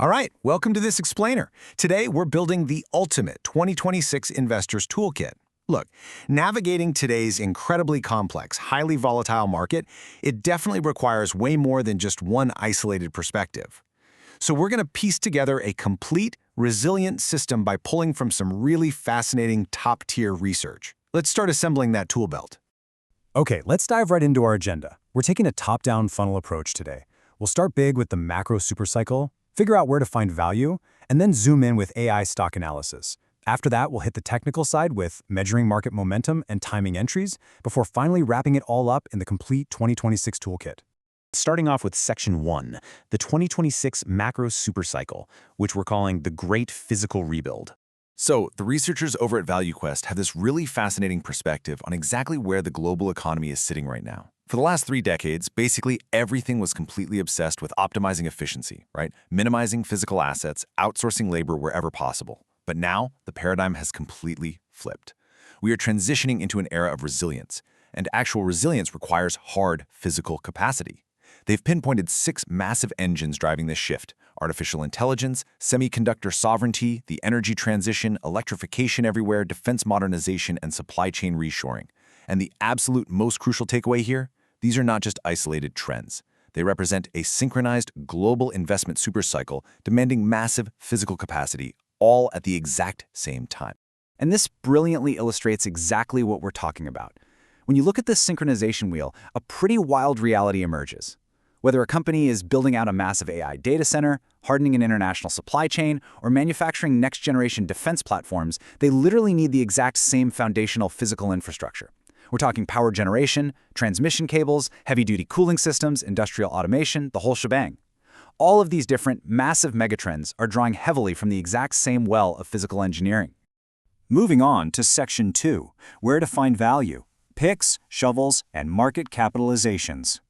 All right, welcome to this explainer. Today, we're building the ultimate 2026 Investors Toolkit. Look, navigating today's incredibly complex, highly volatile market, it definitely requires way more than just one isolated perspective. So we're going to piece together a complete, resilient system by pulling from some really fascinating top-tier research. Let's start assembling that tool belt. Okay, let's dive right into our agenda. We're taking a top-down funnel approach today. We'll start big with the macro supercycle, figure out where to find value, and then zoom in with AI stock analysis. After that, we'll hit the technical side with measuring market momentum and timing entries, before finally wrapping it all up in the complete 2026 toolkit. Starting off with Section 1, the 2026 macro supercycle, which we're calling the Great Physical Rebuild. So, the researchers over at ValueQuest have this really fascinating perspective on exactly where the global economy is sitting right now. For the last 3 decades, basically everything was completely obsessed with optimizing efficiency, right? Minimizing physical assets, outsourcing labor wherever possible. But now, the paradigm has completely flipped. We are transitioning into an era of resilience, and actual resilience requires hard physical capacity. They've pinpointed 6 massive engines driving this shift: artificial intelligence, semiconductor sovereignty, the energy transition, electrification everywhere, defense modernization, and supply chain reshoring. And the absolute most crucial takeaway here? These are not just isolated trends. They represent a synchronized global investment supercycle demanding massive physical capacity, all at the exact same time. And this brilliantly illustrates exactly what we're talking about. When you look at this synchronization wheel, a pretty wild reality emerges. Whether a company is building out a massive AI data center, hardening an international supply chain, or manufacturing next-generation defense platforms, they literally need the exact same foundational physical infrastructure. We're talking power generation, transmission cables, heavy-duty cooling systems, industrial automation, the whole shebang. All of these different, massive megatrends are drawing heavily from the exact same well of physical engineering. Moving on to Section 2, where to find value, picks, shovels, and market capitalizations.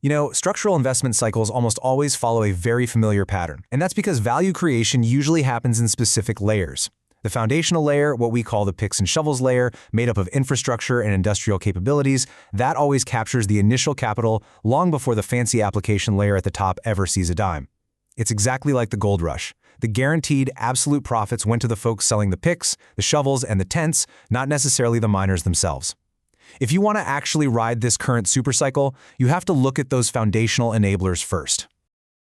You know, structural investment cycles almost always follow a very familiar pattern, and that's because value creation usually happens in specific layers. The foundational layer, what we call the picks and shovels layer, made up of infrastructure and industrial capabilities, that always captures the initial capital long before the fancy application layer at the top ever sees a dime. It's exactly like the gold rush. The guaranteed absolute profits went to the folks selling the picks, the shovels, and the tents, not necessarily the miners themselves. If you want to actually ride this current supercycle, you have to look at those foundational enablers first.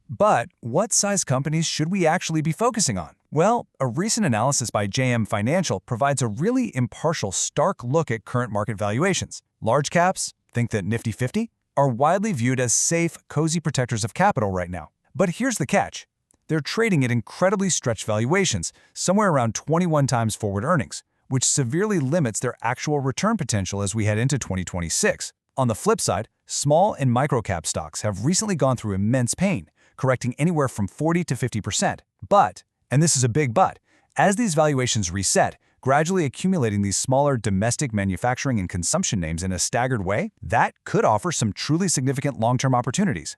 But what size companies should we actually be focusing on? Well, a recent analysis by JM Financial provides a really impartial, stark look at current market valuations. Large caps, think that Nifty 50, are widely viewed as safe, cozy protectors of capital right now. But here's the catch. They're trading at incredibly stretched valuations, somewhere around 21 times forward earnings, which severely limits their actual return potential as we head into 2026. On the flip side, small and micro-cap stocks have recently gone through immense pain, correcting anywhere from 40 to 50%. But, and this is a big but, as these valuations reset, gradually accumulating these smaller domestic manufacturing and consumption names in a staggered way, that could offer some truly significant long-term opportunities.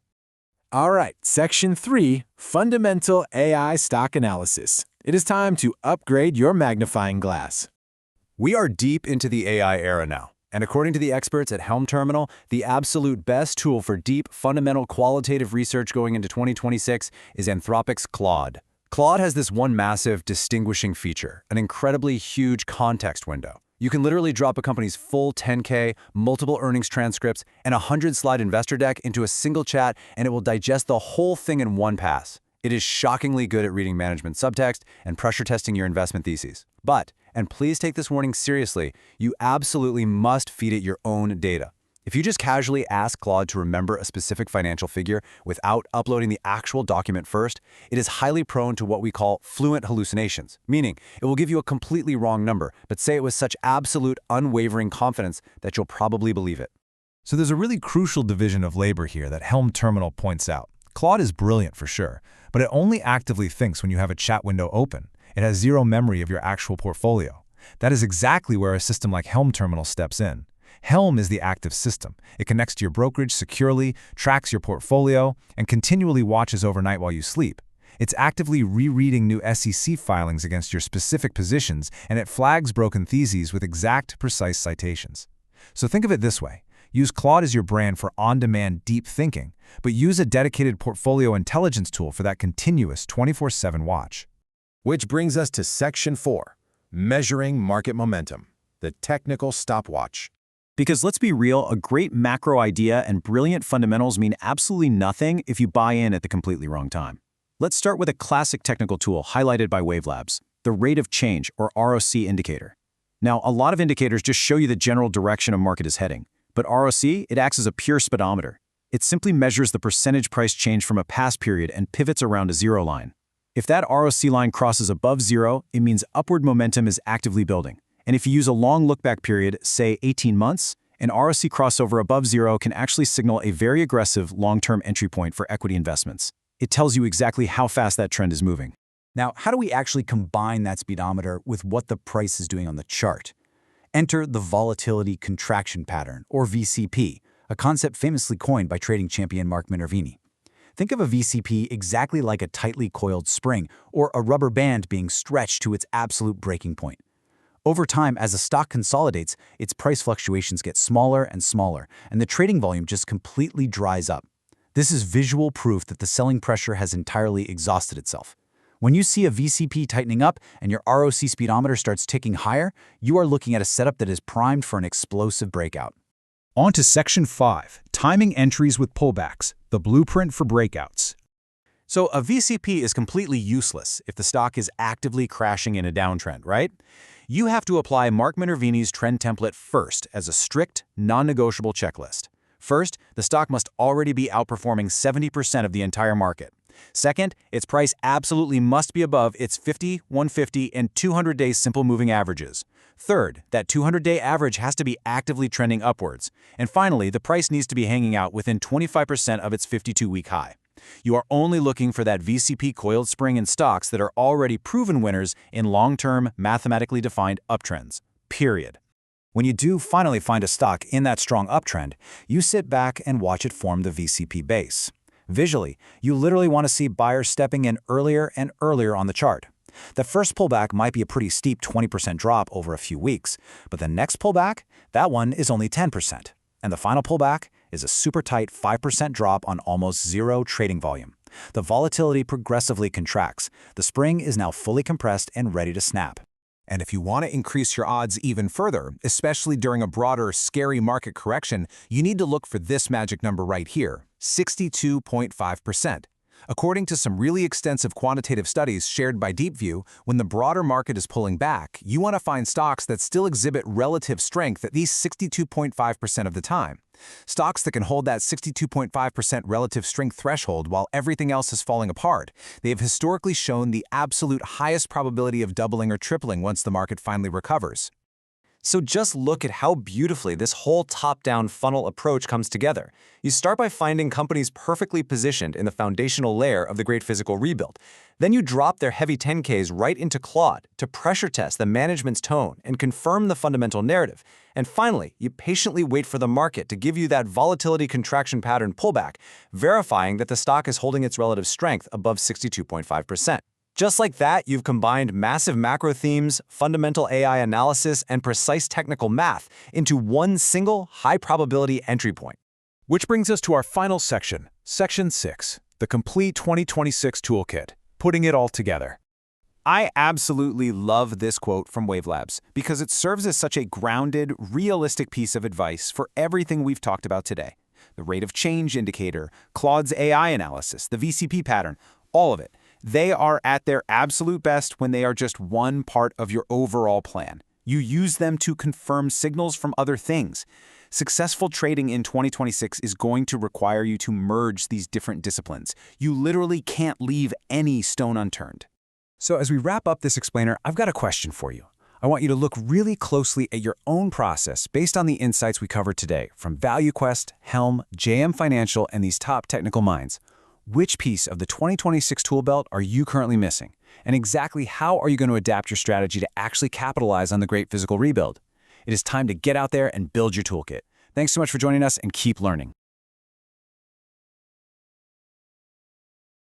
All right, Section 3, Fundamental AI Stock Analysis. It is time to upgrade your magnifying glass. We are deep into the AI era now, and according to the experts at Helm Terminal, the absolute best tool for deep, fundamental, qualitative research going into 2026 is Anthropic's Claude. Claude has this one massive, distinguishing feature, an incredibly huge context window. You can literally drop a company's full 10K, multiple earnings transcripts, and a 100-slide investor deck into a single chat, and it will digest the whole thing in one pass. It is shockingly good at reading management subtext and pressure testing your investment theses. But, and please take this warning seriously, you absolutely must feed it your own data. If you just casually ask Claude to remember a specific financial figure without uploading the actual document first, it is highly prone to what we call fluent hallucinations, meaning it will give you a completely wrong number, but say it with such absolute, unwavering confidence that you'll probably believe it. So there's a really crucial division of labor here that Helm Terminal points out. Claude is brilliant for sure, but it only actively thinks when you have a chat window open. It has zero memory of your actual portfolio. That is exactly where a system like Helm Terminal steps in. Helm is the active system. It connects to your brokerage securely, tracks your portfolio, and continually watches overnight while you sleep. It's actively rereading new SEC filings against your specific positions, and it flags broken theses with exact, precise citations. So think of it this way. Use Claude as your brand for on-demand deep thinking, but use a dedicated portfolio intelligence tool for that continuous 24/7 watch. Which brings us to Section 4, Measuring Market Momentum, the technical stopwatch. Because let's be real, a great macro idea and brilliant fundamentals mean absolutely nothing if you buy in at the completely wrong time. Let's start with a classic technical tool highlighted by Wavelabs, the rate of change, or ROC indicator. Now, a lot of indicators just show you the general direction a market is heading, but ROC, it acts as a pure speedometer. It simply measures the percentage price change from a past period and pivots around a zero line. If that ROC line crosses above zero, it means upward momentum is actively building. And if you use a long look-back period, say 18 months, an ROC crossover above zero can actually signal a very aggressive long-term entry point for equity investments. It tells you exactly how fast that trend is moving. Now, how do we actually combine that speedometer with what the price is doing on the chart? Enter the volatility contraction pattern, or VCP, a concept famously coined by trading champion Mark Minervini. Think of a VCP exactly like a tightly coiled spring or a rubber band being stretched to its absolute breaking point. Over time, as a stock consolidates, its price fluctuations get smaller and smaller, and the trading volume just completely dries up. This is visual proof that the selling pressure has entirely exhausted itself. When you see a VCP tightening up and your ROC speedometer starts ticking higher, you are looking at a setup that is primed for an explosive breakout. On to Section 5, Timing Entries with Pullbacks, the blueprint for breakouts. So a VCP is completely useless if the stock is actively crashing in a downtrend, right? You have to apply Mark Minervini's trend template first as a strict, non-negotiable checklist. First, the stock must already be outperforming 70% of the entire market. Second, its price absolutely must be above its 50, 150, and 200-day simple moving averages. Third, that 200-day average has to be actively trending upwards. And finally, the price needs to be hanging out within 25% of its 52-week high. You are only looking for that VCP coiled spring in stocks that are already proven winners in long-term, mathematically defined uptrends. Period. When you do finally find a stock in that strong uptrend, you sit back and watch it form the VCP base. Visually, you literally want to see buyers stepping in earlier and earlier on the chart. The first pullback might be a pretty steep 20% drop over a few weeks, but the next pullback, that one is only 10%. And the final pullback is a super tight 5% drop on almost zero trading volume. The volatility progressively contracts. The spring is now fully compressed and ready to snap. And if you want to increase your odds even further, especially during a broader, scary market correction, you need to look for this magic number right here, 62.5%. According to some really extensive quantitative studies shared by DeepView, when the broader market is pulling back, you want to find stocks that still exhibit relative strength at least 62.5% of the time. Stocks that can hold that 62.5% relative strength threshold while everything else is falling apart. They have historically shown the absolute highest probability of doubling or tripling once the market finally recovers. So just look at how beautifully this whole top-down funnel approach comes together. You start by finding companies perfectly positioned in the foundational layer of the Great Physical Rebuild. Then you drop their heavy 10Ks right into Claude to pressure test the management's tone and confirm the fundamental narrative. And finally, you patiently wait for the market to give you that volatility contraction pattern pullback, verifying that the stock is holding its relative strength above 62.5%. Just like that, you've combined massive macro themes, fundamental AI analysis, and precise technical math into one single high-probability entry point. Which brings us to our final section, Section 6, the complete 2026 toolkit, putting it all together. I absolutely love this quote from Wavelabs because it serves as such a grounded, realistic piece of advice for everything we've talked about today. The rate of change indicator, Claude's AI analysis, the VCP pattern, all of it. They are at their absolute best when they are just one part of your overall plan. You use them to confirm signals from other things. Successful trading in 2026 is going to require you to merge these different disciplines. You literally can't leave any stone unturned. So as we wrap up this explainer, I've got a question for you. I want you to look really closely at your own process based on the insights we covered today from ValueQuest, Helm, JM Financial, and these top technical minds. Which piece of the 2026 tool belt are you currently missing? And exactly how are you going to adapt your strategy to actually capitalize on the Great Physical Rebuild? It is time to get out there and build your toolkit. Thanks so much for joining us and keep learning.